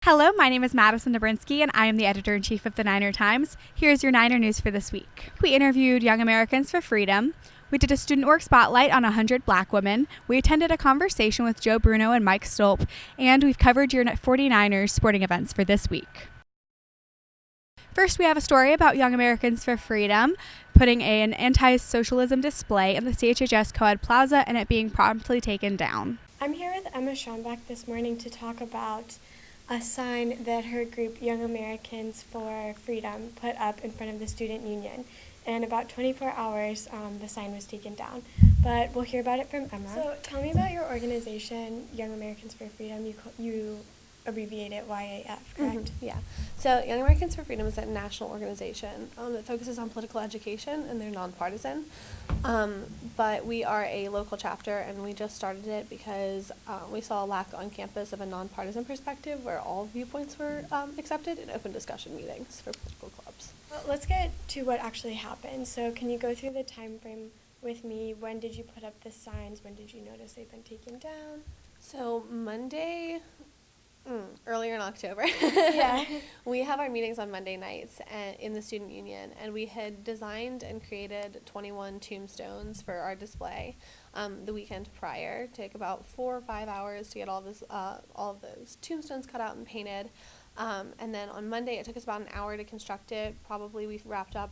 Hello, my name is Madison Dobrzenski, and I am the editor-in-chief of the Niner Times. Here's your Niner news for this week. We interviewed Young Americans for Freedom. We did a student org spotlight on 100 Black women. We attended a conversation with Joe Bruno and Mike Stolp, and we've covered your 49ers sporting events for this week. First, we have a story about Young Americans for Freedom putting an anti-socialism display in the CHHS Co-ed Plaza and it being promptly taken down. I'm here with Emma Schrombach this morning to talk about a sign that her group, Young Americans for Freedom, put up in front of the Student Union. In about 24 hours, the sign was taken down. But we'll hear about it from Emma. So tell me about your organization, Young Americans for Freedom. You abbreviate it YAF, correct? Mm-hmm. Yeah. So Young Americans for Freedom is a national organization that focuses on political education, and they're nonpartisan. But we are a local chapter, and we just started it because we saw a lack on campus of a nonpartisan perspective where all viewpoints were accepted in open discussion meetings for political clubs. Well, let's get to what actually happened. So can you go through the time frame with me? When did you put up the signs? When did you notice they've been taken down? So Monday, earlier in October, Yeah. we have our meetings on Monday nights in the Student Union, and we had designed and created 21 tombstones for our display the weekend prior. It took about 4 or 5 hours to get all of those tombstones cut out and painted. And then on Monday, it took us about an hour to construct it. Probably we wrapped up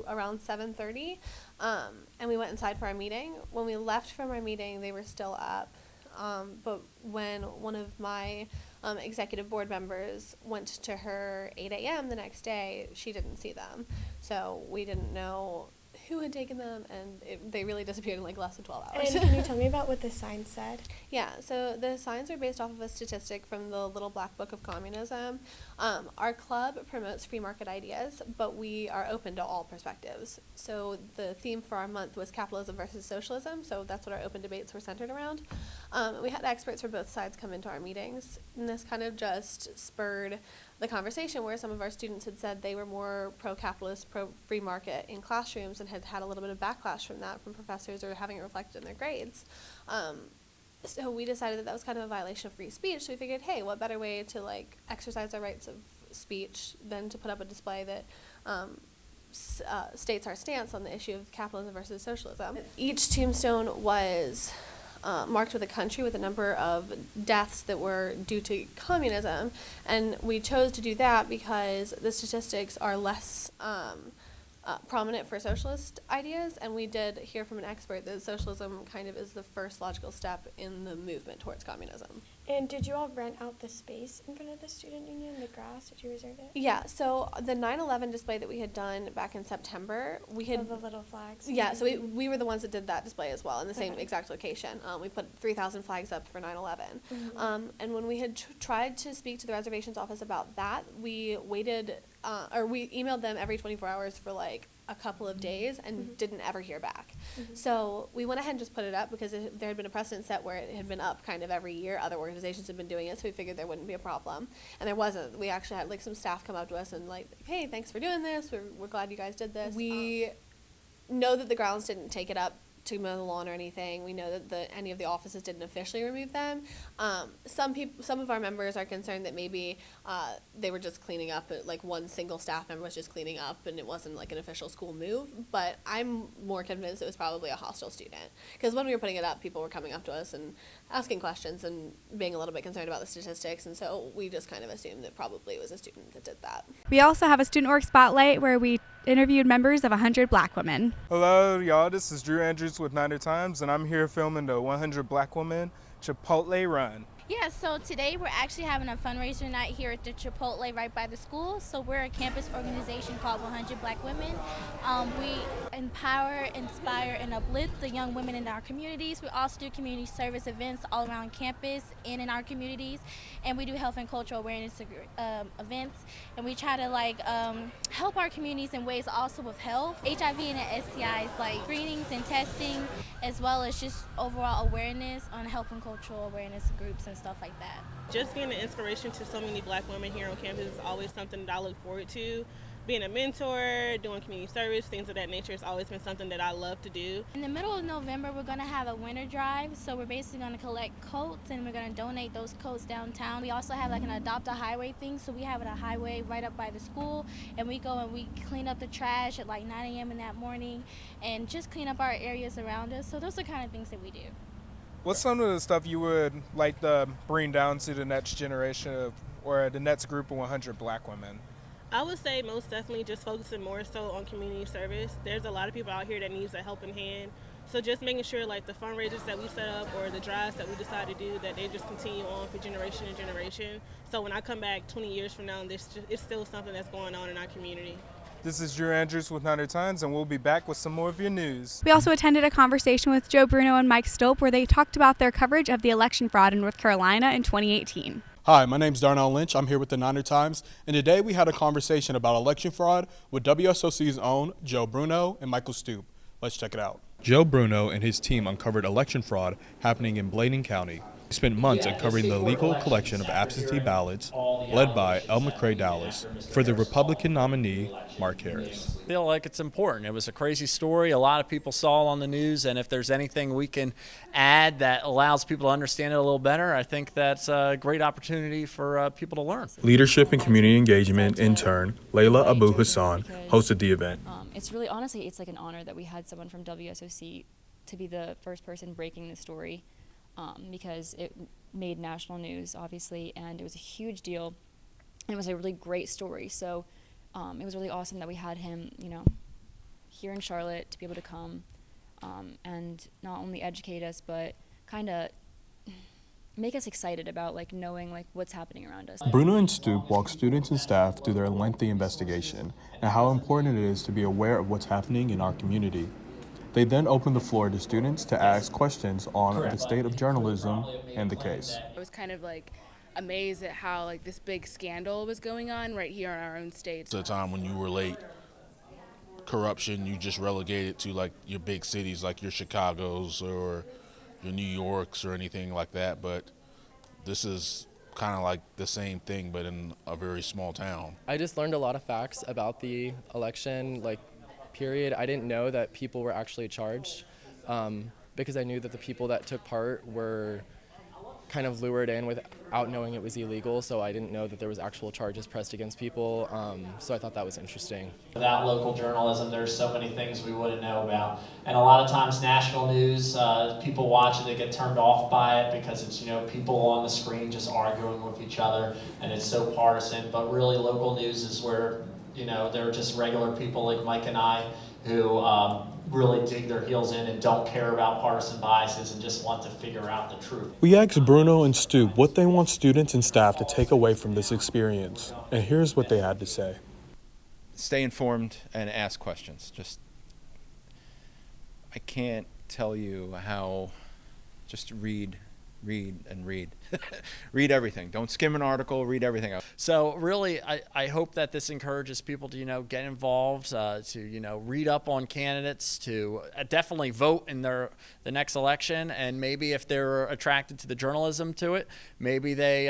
around 7:30, and we went inside for our meeting. When we left from our meeting, they were still up. But when one of my executive board members went to her 8 a.m. the next day, she didn't see them. So we didn't know who had taken them, and they really disappeared in like less than 12 hours. And can you tell me about what the sign said? Yeah, so the signs are based off of a statistic from the Little Black Book of Communism. Our club promotes free market ideas, but we are open to all perspectives. So the theme for our month was capitalism versus socialism, so that's what our open debates were centered around. We had experts from both sides come into our meetings, and this kind of just spurred the conversation where some of our students had said they were more pro-capitalist, pro-free market in classrooms and had a little bit of backlash from that from professors or having it reflected in their grades. So we decided that was kind of a violation of free speech, so we figured, hey, what better way to like exercise our rights of speech than to put up a display that states our stance on the issue of capitalism versus socialism. Each tombstone was marked with a country with a number of deaths that were due to communism, and we chose to do that because the statistics are less prominent for socialist ideas, and we did hear from an expert that socialism kind of is the first logical step in the movement towards communism. And did you all rent out the space in front of the Student Union, the grass? Did you reserve it? Yeah, so the 9/11 display that we had done back in September, we had... Oh, the little flags. Yeah, so we were the ones that did that display as well in the same exact location. We put 3,000 flags up for 9/11. Mm-hmm. And when we had tried to speak to the reservations office about that, we waited, or we emailed them every 24 hours for like a couple of days and didn't ever hear back. So we went ahead and just put it up because there had been a precedent set where it had been up kind of every year. Other organizations had been doing it, so we figured there wouldn't be a problem. And there wasn't. We actually had like some staff come up to us and like, hey, thanks for doing this. We're glad you guys did this. We know that the grounds didn't take it up to mow the lawn or anything. We know that any of the offices didn't officially remove them. Some of our members are concerned that maybe they were just cleaning up, like one single staff member was just cleaning up and it wasn't like an official school move, but I'm more convinced it was probably a hostile student. Because when we were putting it up, people were coming up to us and asking questions and being a little bit concerned about the statistics, and so we just kind of assumed that probably it was a student that did that. We also have a student org spotlight where we interviewed members of 100 Black women. Hello, y'all. This is Drew Andrews with Niner Times, and I'm here filming the 100 Black Women Chipotle Run. Yeah, so today we're actually having a fundraiser night here at the Chipotle right by the school. So we're a campus organization called 100 Black Women. We empower, inspire, and uplift the young women in our communities. We also do community service events all around campus and in our communities. And we do health and cultural awareness events. And we try to help our communities in ways also with health, HIV and STIs, like screenings and testing, as well as just overall awareness on health and cultural awareness groups and stuff like that. Just being an inspiration to so many Black women here on campus is always something that I look forward to. being a mentor, doing community service, things of that nature has always been something that I love to do. In the middle of November, we're going to have a winter drive, so we're basically going to collect coats and we're going to donate those coats downtown. We also have like an adopt a highway thing, so we have a highway right up by the school, and we go and we clean up the trash at like 9 a.m. in that morning and just clean up our areas around us. So those are kind of things that we do. What's some of the stuff you would like to bring down to the next generation or the next group of 100 Black women? I would say most definitely just focusing more so on community service. There's a lot of people out here that needs a helping hand. So just making sure like the fundraisers that we set up or the drives that we decide to do, that they just continue on for generation to generation. So when I come back 20 years from now, it's still something that's going on in our community. This is Drew Andrews with Niner Times, and we'll be back with some more of your news. We also attended a conversation with Joe Bruno and Mike Stope where they talked about their coverage of the election fraud in North Carolina in 2018. Hi, my name's Darnell Lynch. I'm here with the Niner Times, and today we had a conversation about election fraud with WSOC's own Joe Bruno and Michael Stoop. Let's check it out. Joe Bruno and his team uncovered election fraud happening in Bladen County. They spent months uncovering the illegal collection of absentee ballots led by El McCrae Dallas for the Republican nominee, Mark Harris. I feel like it's important. It was a crazy story. A lot of people saw it on the news, and if there's anything we can add that allows people to understand it a little better, I think that's a great opportunity for people to learn. Leadership and Community Engagement intern Layla Abu Hassan hosted the event. It's really, honestly, it's like an honor that we had someone from WSOC to be the first person breaking the story. Because it made national news, obviously, and it was a huge deal. It was a really great story, so it was really awesome that we had him, here in Charlotte to be able to come and not only educate us, but kind of make us excited about knowing what's happening around us. Bruno and Stoop walked students and staff through their lengthy investigation and how important it is to be aware of what's happening in our community. They then opened the floor to students to ask questions on the state of journalism and the case. I was kind of amazed at how this big scandal was going on right here in our own state. At a time when you were late, corruption, you just relegated to your big cities like your Chicagos or your New Yorks or anything like that, but this is kind of like the same thing but in a very small town. I just learned a lot of facts about the election, period. I didn't know that people were actually charged because I knew that the people that took part were kind of lured in without knowing it was illegal, so I didn't know that there was actual charges pressed against people, so I thought that was interesting. Without local journalism, there's so many things we wouldn't know about. And a lot of times national news, people watch it, they get turned off by it because it's, people on the screen just arguing with each other and it's so partisan, but really local news is where they're just regular people like Mike and I who really dig their heels in and don't care about partisan biases and just want to figure out the truth. We asked Bruno and Stoop what they want students and staff to take away from this experience, and here's what they had to say. Stay informed and ask questions. I can't tell you how, just read. Read everything. Don't skim an article, read everything. So really, I hope that this encourages people to, get involved, to, read up on candidates, to definitely vote in the next election. And maybe if they're attracted to the journalism to it, maybe they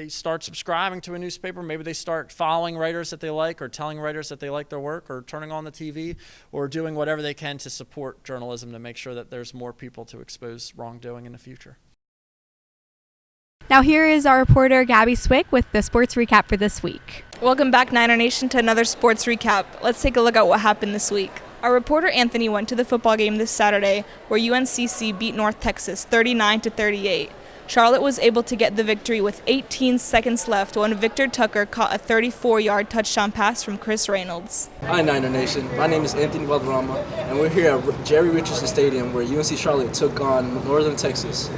start subscribing to a newspaper. Maybe they start following writers that they like or telling writers that they like their work or turning on the TV or doing whatever they can to support journalism to make sure that there's more people to expose wrongdoing in the future. Now here is our reporter Gabi Swic with the sports recap for this week. Welcome back, Niner Nation, to another sports recap. Let's take a look at what happened this week. Our reporter Anthony went to the football game this Saturday where UNCC beat North Texas 39-38. Charlotte was able to get the victory with 18 seconds left when Victor Tucker caught a 34-yard touchdown pass from Chris Reynolds. Hi, Niner Nation. My name is Anthony Valderrama, and we're here at Jerry Richardson Stadium where UNC Charlotte took on Northern Texas.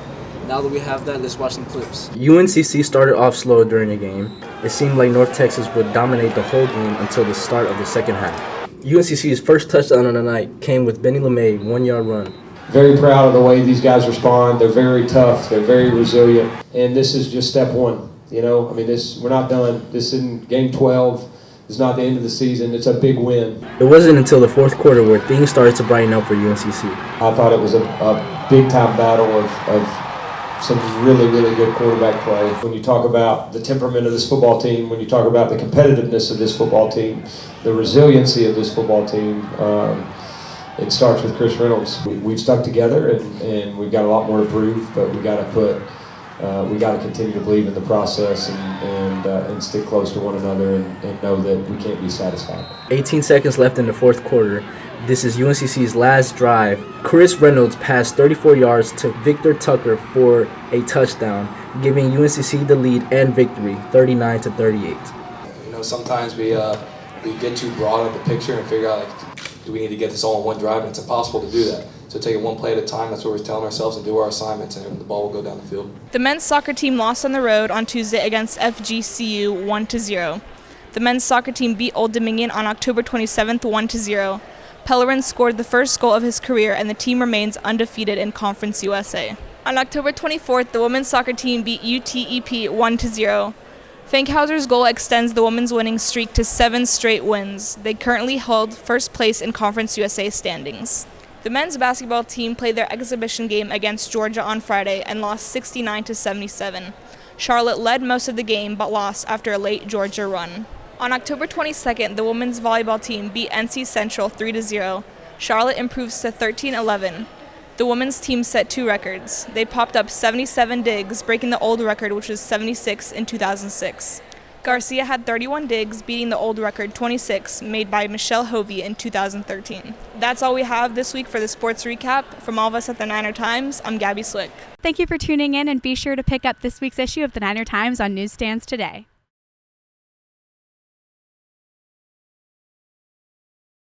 Now that we have that, let's watch some clips. UNCC started off slow during the game. It seemed like North Texas would dominate the whole game until the start of the second half. UNCC's first touchdown of the night came with Benny LeMay, 1-yard run. Very proud of the way these guys respond. They're very tough. They're very resilient. And this is just step one. We're not done. This isn't game 12. It's not the end of the season. It's a big win. It wasn't until the fourth quarter where things started to brighten up for UNCC. I thought it was a big-time battle of some really, really good quarterback play. When you talk about the temperament of this football team, when you talk about the competitiveness of this football team, the resiliency of this football team, it starts with Chris Reynolds. We've stuck together, and we've got a lot more to prove, but we got to continue to believe in the process and stick close to one another and know that we can't be satisfied. 18 seconds left in the fourth quarter. This is UNCC's last drive. Chris Reynolds passed 34 yards to Victor Tucker for a touchdown, giving UNCC the lead and victory, 39-38. You know, sometimes we get too broad of the picture and figure out, like, do we need to get this all in one drive? And it's impossible to do that. So take it one play at a time. That's what we're telling ourselves, and do our assignments, and the ball will go down the field. The men's soccer team lost on the road on Tuesday against FGCU 1-0. The men's soccer team beat Old Dominion on October 27th 1-0. Pellerin scored the first goal of his career, and the team remains undefeated in Conference USA. On October 24th, the women's soccer team beat UTEP 1-0. Fankhauser's goal extends the women's winning streak to 7 straight wins. They currently hold first place in Conference USA standings. The men's basketball team played their exhibition game against Georgia on Friday and lost 69-77. Charlotte led most of the game but lost after a late Georgia run. On October 22nd, the women's volleyball team beat NC Central 3-0. Charlotte improves to 13-11. The women's team set 2 records. They popped up 77 digs, breaking the old record, which was 76 in 2006. Garcia had 31 digs, beating the old record 26 made by Michelle Hovey in 2013. That's all we have this week for the sports recap. From all of us at the Niner Times, I'm Gabi Swic. Thank you for tuning in, and be sure to pick up this week's issue of the Niner Times on newsstands today.